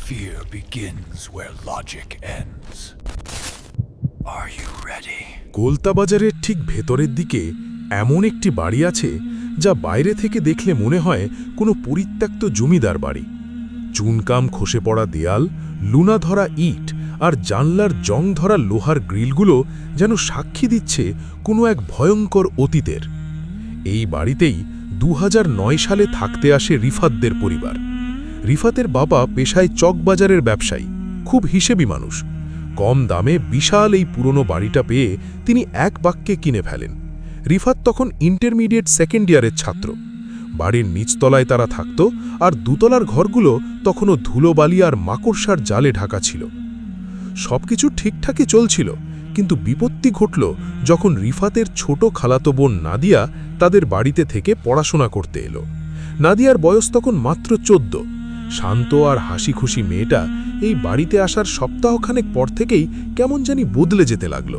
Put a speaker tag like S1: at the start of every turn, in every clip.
S1: Fear begins where logic ends. Are you ready?
S2: কলতা বাজারের ঠিক ভেতরের দিকে এমন একটি বাড়ি আছে যা বাইরে থেকে দেখলে মনে হয় কোনো পরিত্যক্ত জমিদার বাড়ি। চুনকাম খসে পড়া দেয়াল, লুনা ধরা ইট আর জানলার জং ধরা লোহার গ্রিলগুলো যেন সাক্ষী দিচ্ছে কোনো এক ভয়ঙ্কর অতীতের। এই বাড়িতেই 2009 সালে থাকতে আসে রিফাতদের পরিবার। রিফাতের বাবা পেশায় চকবাজারের ব্যবসায়ী, খুব হিসেবি মানুষ। কম দামে বিশাল এই পুরনো বাড়িটা পেয়ে তিনি এক বাক্যে কিনে ফেলেন। রিফাত তখন ইন্টারমিডিয়েট সেকেন্ড ইয়ারের ছাত্র। বাড়ির নিচতলায় তারা থাকত, আর দুতলার ঘরগুলো তখনও ধুলোবালি আর মাকড়সার জালে ঢাকা ছিল। সবকিছু ঠিকঠাকই চলছিল, কিন্তু বিপত্তি ঘটল যখন রিফাতের ছোট খালাতো বোন নাদিয়া তাদের বাড়িতে থেকে পড়াশোনা করতে এলো। নাদিয়ার বয়স তখন মাত্র 14। শান্ত আর হাসি খুশি মেয়েটা এই বাড়িতে আসার সপ্তাহখানেক পর থেকেই কেমন জানি বদলে যেতে লাগল।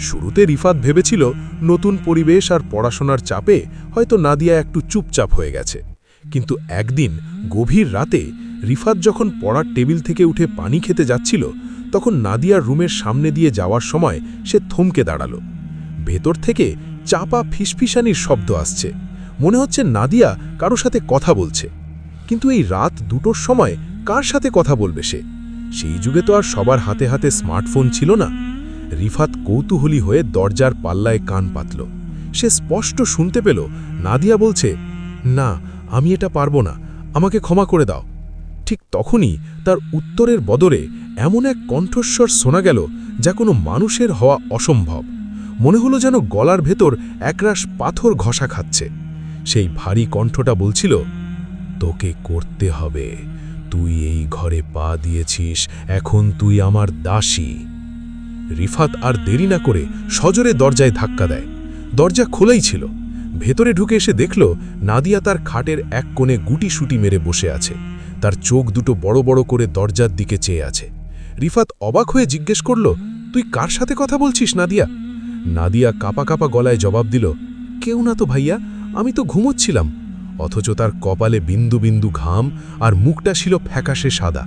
S2: শুরুতে রিফাত ভেবেছিল নতুন পরিবেশ আর পড়াশোনার চাপে হয়তো নাদিয়া একটু চুপচাপ হয়ে গেছে, কিন্তু একদিন গভীর রাতে রিফাত যখন পড়ার টেবিল থেকে উঠে পানি খেতে যাচ্ছিল, তখন নাদিয়ার রুমের সামনে দিয়ে যাওয়ার সময় সে থমকে দাঁড়াল। ভেতর থেকে চাপা ফিসফিসানির শব্দ আসছে, মনে হচ্ছে নাদিয়া কারো সাথে কথা বলছে। কিন্তু এই রাত 2টোর সময় কার সাথে কথা বলবে সে? সেই যুগে তো আর সবার হাতে হাতে স্মার্টফোন ছিল না। রিফাত কৌতূহলী হয়ে দরজার পাল্লায় কান পাতল। সে স্পষ্ট শুনতে পেল নাদিয়া বলছে, না, আমি এটা পারবো না, আমাকে ক্ষমা করে দাও। ঠিক তখনই তার উত্তরের বদলে এমন এক কণ্ঠস্বর শোনা গেল যা কোনো মানুষের হওয়া অসম্ভব। মনে হলো যেন গলার ভেতর একরাশ পাথর ঘষা খাচ্ছে। সেই ভারী কণ্ঠটা বলছিল, তোকে করতে হবে, তুই এই ঘরে পা দিয়েছিস, এখন তুই আমার দাসী। রিফাত আর দেরি না করে সজোরে দরজায় ধাক্কা দেয়। দরজা খোলাই ছিল। ভেতরে ঢুকে এসে দেখল নাদিয়া তার খাটের এক কোণে গুটিসুটি মেরে বসে আছে। তার চোখ দুটো বড় বড় করে দরজার দিকে চেয়ে আছে। রিফাত অবাক হয়ে জিজ্ঞেস করল, তুই কার সাথে কথা বলছিস নাদিয়া? নাদিয়া কাঁপা কাঁপা গলায় জবাব দিল, কেউ না তো ভাইয়া, আমি তো ঘুমোচ্ছিলাম। অথচ তার কপালে বিন্দু বিন্দু ঘাম আর মুখটা ছিল ফ্যাকাশে সাদা।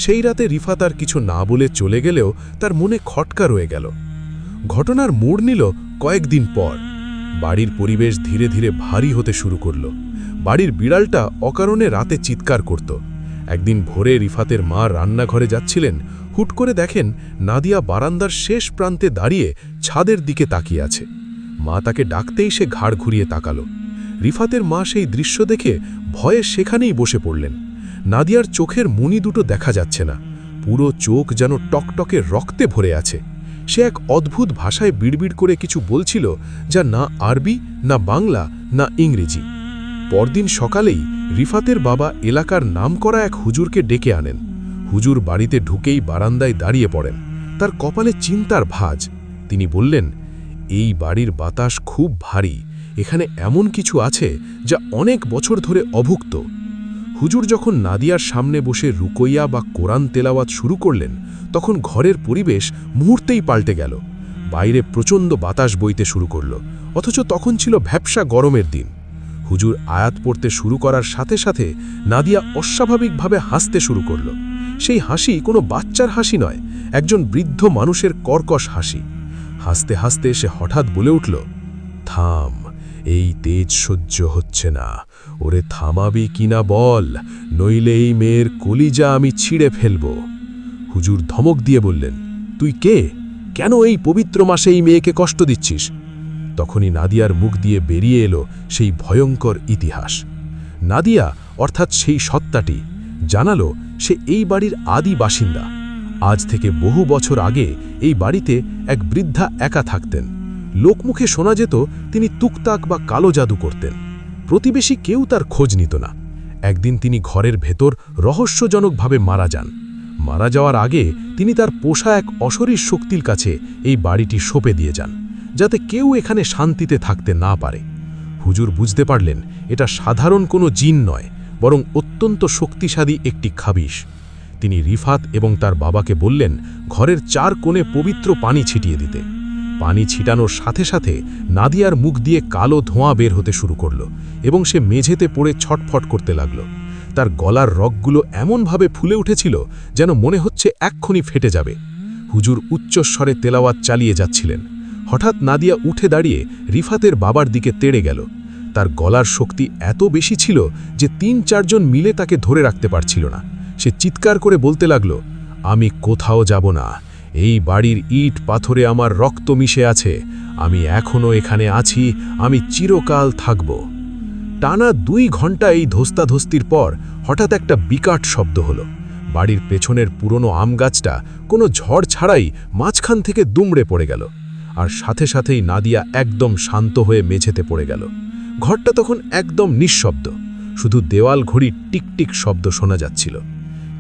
S2: সেই রাতে রিফাত আর কিছু না বলে চলে গেলেও তার মনে খটকা রয়ে গেল। ঘটনার মোড় নিল কয়েকদিন পর। বাড়ির পরিবেশ ধীরে ধীরে ভারী হতে শুরু করল। বাড়ির বিড়ালটা অকারণে রাতে চিৎকার করত। একদিন ভোরে রিফাতের মা রান্নাঘরে যাচ্ছিলেন, হুট করে দেখেন নাদিয়া বারান্দার শেষ প্রান্তে দাঁড়িয়ে ছাদের দিকে তাকিয়ে আছে। মা তাকে ডাকতেই সে ঘাড় ঘুরিয়ে তাকালো। রিফাতের মা সেই দৃশ্য দেখে ভয়ে সেখানেই বসে পড়লেন। নাদিয়ার চোখের মণি দুটো দেখা যাচ্ছে না, পুরো চোখ যেন টকটকে রক্তে ভরে আছে। সে এক অদ্ভুত ভাষায় বিড়বিড় করে কিছু বলছিল, যা না আরবি, না বাংলা, না ইংরেজি। পরদিন সকালেই রিফাতের বাবা এলাকার নামকরা এক হুজুরকে ডেকে আনেন। হুজুর বাড়িতে ঢুকেই বারান্দায় দাঁড়িয়ে পড়েন। তার কপালে চিন্তার ভাঁজ। তিনি বললেন, এই বাড়ির বাতাস খুব ভারী, এখানে এমন কিছু আছে যা অনেক বছর ধরে অভুক্ত। হুজুর যখন নাদিয়ার সামনে বসে রুকইয়া বা কোরআন তেলাওয়াত শুরু করলেন, তখন ঘরের পরিবেশ মুহূর্তেই পাল্টে গেল। বাইরে প্রচণ্ড বাতাস বইতে শুরু করল, অথচ তখন ছিল ভ্যাপসা গরমের দিন। হুজুর আয়াত পড়তে শুরু করার সাথে সাথে নাদিয়া অস্বাভাবিকভাবে হাসতে শুরু করল। সেই হাসি কোনো বাচ্চার হাসি নয়, একজন বৃদ্ধ মানুষের কর্কশ হাসি। হাসতে হাসতে সে হঠাৎ বলে উঠল, থাম, এই তেজ সহ্য হচ্ছে না, ওরে থামাবি কিনা বল, নইলে এই মেয়ের কলিজা আমি ছিঁড়ে ফেলব। হুজুর ধমক দিয়ে বললেন, তুই কে? কেন এই পবিত্র মাসে এই মেয়েকে কষ্ট দিচ্ছিস? তখনই নাদিয়ার মুখ দিয়ে বেরিয়ে এলো সেই ভয়ঙ্কর ইতিহাস। নাদিয়া অর্থাৎ সেই সত্তাটি জানালো সে এই বাড়ির আদি বাসিন্দা। আজ থেকে বহু বছর আগে এই বাড়িতে এক বৃদ্ধা একা থাকতেন। লোকমুখে শোনা যেত তিনি তুকতাক বা কালো জাদু করতেন। প্রতিবেশী কেউ তার খোঁজ নিত না। একদিন তিনি ঘরের ভেতর রহস্যজনকভাবে মারা যান। মারা যাওয়ার আগে তিনি তার পোষা এক অশরীর শক্তির কাছে এই বাড়িটি সঁপে দিয়ে যান, যাতে কেউ এখানে শান্তিতে থাকতে না পারে। হুজুর বুঝতে পারলেন এটা সাধারণ কোনো জিন নয়, বরং অত্যন্ত শক্তিশালী একটি খাবিশ। তিনি রিফাত এবং তার বাবাকে বললেন ঘরের 4 কোণে পবিত্র পানি ছিটিয়ে দিতে। পানি ছিটানোর সাথে সাথে নাদিয়ার মুখ দিয়ে কালো ধোঁয়া বের হতে শুরু করল এবং সে মেঝেতে পড়ে ছটফট করতে লাগল। তার গলার রগগুলো এমনভাবে ফুলে উঠেছিল যেন মনে হচ্ছে এক্ষুনি ফেটে যাবে। হুজুর উচ্চস্বরে তেলাওয়াত চালিয়ে যাচ্ছিলেন। হঠাৎ নাদিয়া উঠে দাঁড়িয়ে রিফাতের বাবার দিকে তেড়ে গেল। তার গলার শক্তি এত বেশি ছিল যে ৩-৪ জন মিলে তাকে ধরে রাখতে পারছিল না। সে চিৎকার করে বলতে লাগল, আমি কোথাও যাব না। এই বাড়ির ইট পাথরে আমার রক্ত মিশে আছে। আমি এখনও এখানে আছি, আমি চিরকাল থাকব। টানা ২ ঘন্টা এই ধস্তাধস্তির পর হঠাৎ একটা বিকট শব্দ হলো। বাড়ির পেছনের পুরনো আম গাছটা কোনো ঝড় ছাড়াই মাঝখান থেকে দুমড়ে পড়ে গেল। আর সাথে সাথেই নাদিয়া একদম শান্ত হয়ে মেঝেতে পড়ে গেল। ঘরটা তখন একদম নিঃশব্দ, শুধু দেওয়াল ঘড়ির টিকটিক শব্দ শোনা যাচ্ছিল।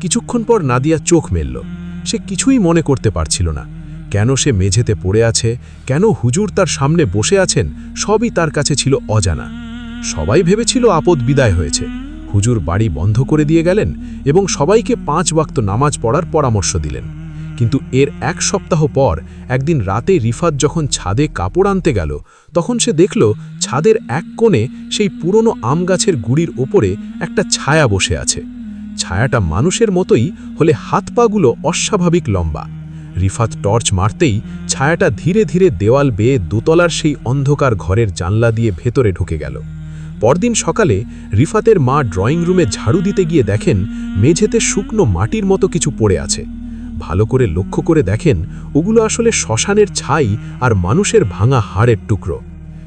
S2: কিছুক্ষণ পর নাদিয়া চোখ মেলল। সে কিছুই মনে করতে পারছিল না। কেন সে মেঝেতে পড়ে আছে, কেন হুজুর তার সামনে বসে আছেন, সবই তার কাছে ছিল অজানা। সবাই ভেবেছিল আপদ বিদায় হয়েছে। হুজুর বাড়ি বন্ধ করে দিয়ে গেলেন এবং সবাইকে ৫ ওয়াক্ত নামাজ পড়ার পরামর্শ দিলেন। কিন্তু এর ১ সপ্তাহ পর একদিন রাতে রিফাত যখন ছাদে কাপড় আনতে গেল, তখন সে দেখল ছাদের এক কোণে সেই পুরনো আম গাছের গুড়ির ওপরে একটা ছায়া বসে আছে। ছায়াটা মানুষের মতোই, হলে হাত পাগুলো অস্বাভাবিক লম্বা। রিফাত টর্চ মারতেই ছায়াটা ধীরে ধীরে দেওয়াল বেয়ে দোতলার সেই অন্ধকার ঘরের জানলা দিয়ে ভেতরে ঢুকে গেল। পরদিন সকালে রিফাতের মা ড্রয়িং রুমে ঝাড়ু দিতে গিয়ে দেখেন মেঝেতে শুকনো মাটির মতো কিছু পড়ে আছে। ভালো করে লক্ষ্য করে দেখেন ওগুলো আসলে শ্মশানের ছাই আর মানুষের ভাঙা হাড়ের টুকরো।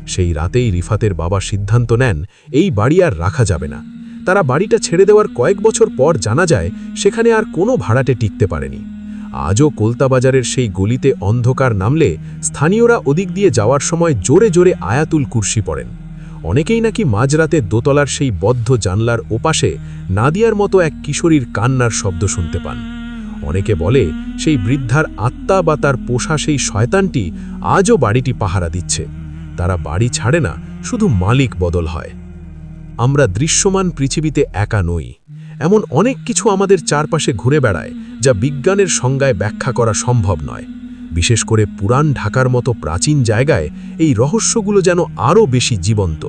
S2: সেই রাতেই রিফাতের বাবা সিদ্ধান্ত নেন এই বাড়ি আর রাখা যাবে না। তারা বাড়িটা ছেড়ে দেওয়ার কয়েক বছর পর জানা যায় সেখানে আর কোনো ভাড়াটে টিকতে পারেনি। আজও কলতাবাজারের সেই গলিতে অন্ধকার নামলে স্থানীয়রা ওদিক দিয়ে যাওয়ার সময় জোরে জোরে আয়াতুল কুরসি পড়েন। অনেকেই নাকি মাঝরাতে দোতলার সেই বদ্ধ জানলার ওপাশে নাদিয়ার মতো এক কিশোরীর কান্নার শব্দ শুনতে পান। অনেকে বলে সেই বৃদ্ধার আত্মা বা তার পোষা সেই শয়তানটি আজও বাড়িটি পাহারা দিচ্ছে। তারা বাড়ি ছাড়ে না, শুধু মালিক বদল হয়। আমরা দৃশ্যমান পৃথিবীতে একা নই। এমন অনেক কিছু আমাদের চারপাশে ঘুরে বেড়ায় যা বিজ্ঞানের সংজ্ঞায় ব্যাখ্যা করা সম্ভব নয়। বিশেষ করে পুরান ঢাকার মতো প্রাচীন জায়গায় এই রহস্যগুলো যেন আরও বেশি জীবন্ত।